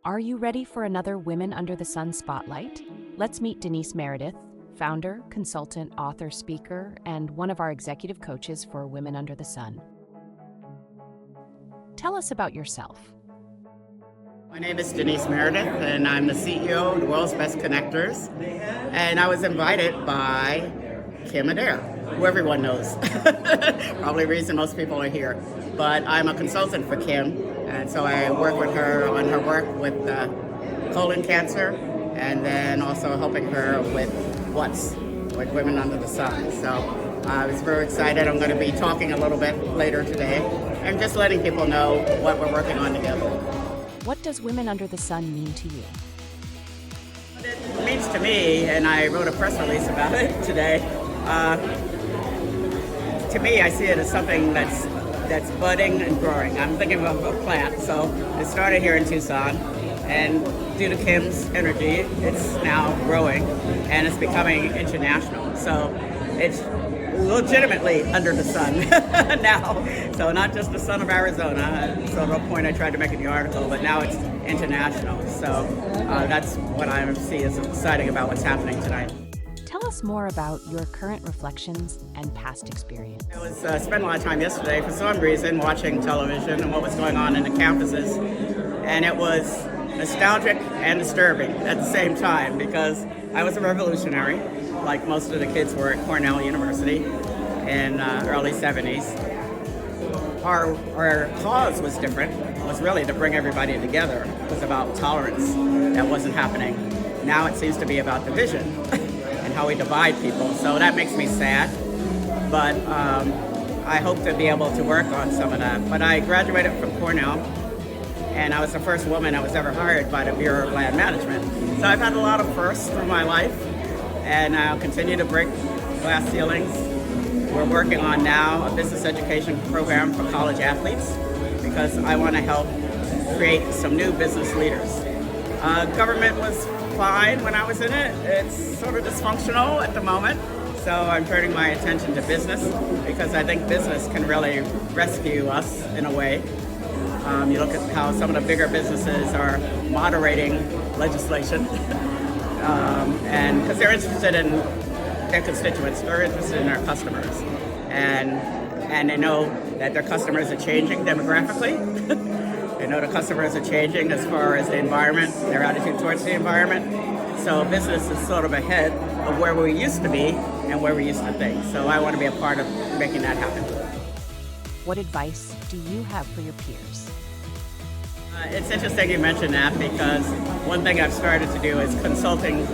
Are you ready for another Women Under the Sun spotlight? Let's meet Denise Meridith, founder, consultant, author, speaker, and one of our executive coaches for Women Under the Sun. Tell us about yourself. My name is Denise Meridith, and I'm the CEO of the World's Best Connectors. And I was invited by Kim Adair, who everyone knows. Probably the reason most people are here. But I'm a consultant for Kim, and so I work with her on her work with colon cancer, and then also helping her with with Women Under the Sun. So I was very excited. I'm going to be talking a little bit later today, and just letting people know what we're working on together. What does Women Under the Sun mean to you? What it means to me, and I wrote a press release about it today, to me I see it as something that's budding and growing. I'm thinking of a plant, so it started here in Tucson, and due to Kim's energy, it's now growing, and it's becoming international. So it's legitimately under the sun now. So not just the sun of Arizona, sort of a point I tried to make in the article, but now it's international. So that's what I see as exciting about what's happening tonight. Tell us more about your current reflections and past experience. I was spent a lot of time yesterday, for some reason, watching television and what was going on in the campuses, and it was nostalgic and disturbing at the same time, because I was a revolutionary, like most of the kids were at Cornell University in early 70s. Our cause was different. It was really to bring everybody together. It was about tolerance that wasn't happening. Now it seems to be about division and how we divide people. So that makes me sad, but I hope to be able to work on some of that. But I graduated from Cornell, and I was the first woman that was ever hired by the Bureau of Land Management. So I've had a lot of firsts through my life, and I'll continue to break glass ceilings. We're working on now a business education program for college athletes, because I want to help create some new business leaders. Government was fine when I was in it. It's sort of dysfunctional at the moment. So I'm turning my attention to business, because I think business can really rescue us in a way. You look at how some of the bigger businesses are moderating legislation, and because they're interested in their constituents, they're interested in their customers, and they know that their customers are changing demographically. They know the customers are changing as far as the environment, their attitude towards the environment. So business is sort of ahead of where we used to be and where we used to think. So I want to be a part of making that happen. What advice do you have for your peers? It's interesting you mentioned that, because one thing I've started to do is consulting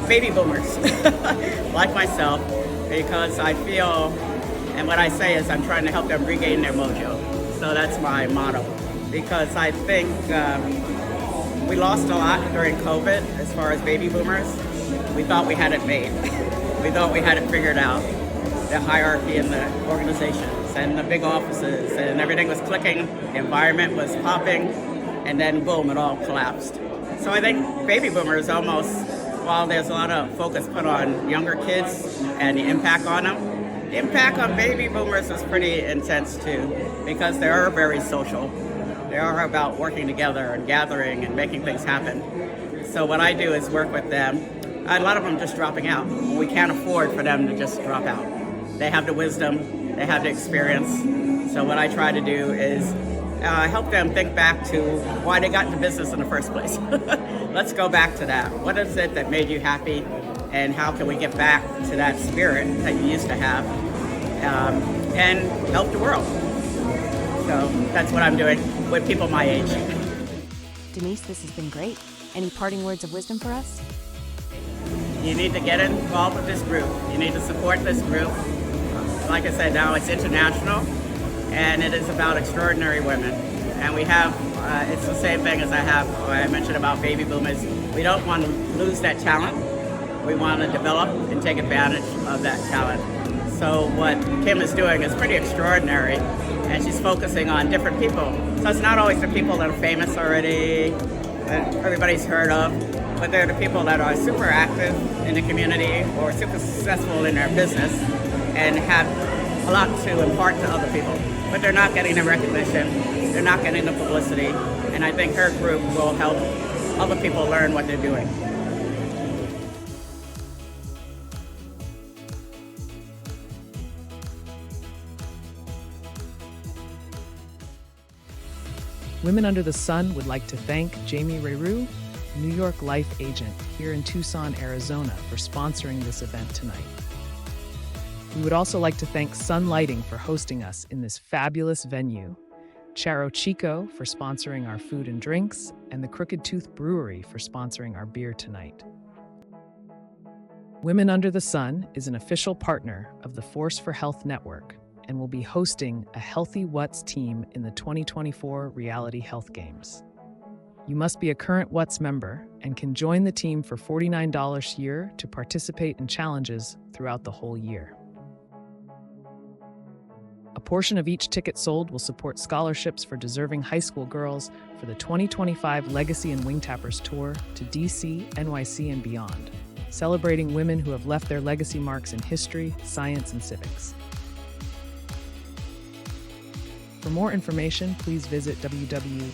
baby boomers like myself, because I feel, and what I say is I'm trying to help them regain their mojo. So that's my motto, because I think we lost a lot during COVID as far as baby boomers. We thought we had it made. We thought we had it figured out. The hierarchy in the organizations and the big offices, and everything was clicking, the environment was popping, and then boom, it all collapsed. So I think baby boomers almost, while there's a lot of focus put on younger kids and the impact on them, the impact on baby boomers is pretty intense too, because they are very social. They are about working together and gathering and making things happen. So what I do is work with them. A lot of them just dropping out. We can't afford for them to just drop out. They have the wisdom, they have the experience. So what I try to do is help them think back to why they got into business in the first place. Let's go back to that. What is it that made you happy, and how can we get back to that spirit that you used to have, and help the world? So that's what I'm doing with people my age. Denise, this has been great. Any parting words of wisdom for us? You need to get involved with this group. You need to support this group. Like I said, now it's international, and it is about extraordinary women. And we have, it's the same thing as I mentioned about baby boomers. We don't want to lose that talent. We want to develop and take advantage of that talent. So what Kim is doing is pretty extraordinary, and she's focusing on different people. So it's not always the people that are famous already, that everybody's heard of, but they're the people that are super active in the community or super successful in their business and have a lot to impart to other people. But they're not getting the recognition, they're not getting the publicity, And I think her group will help other people learn what they're doing. Women Under the Sun would like to thank Jamie Rayru, New York Life agent here in Tucson, Arizona, for sponsoring this event tonight. We would also like to thank Sun Lighting for hosting us in this fabulous venue, Charo Chico for sponsoring our food and drinks, and the Crooked Tooth Brewery for sponsoring our beer tonight. Women Under the Sun is an official partner of the Force for Health Network and will be hosting a Healthy What's team in the 2024 Reality Health Games. You must be a current What's member and can join the team for $49 a year to participate in challenges throughout the whole year. A portion of each ticket sold will support scholarships for deserving high school girls for the 2025 Legacy and Wingtappers Tour to DC, NYC, and beyond, celebrating women who have left their legacy marks in history, science, and civics. For more information, please visit www.wts.info.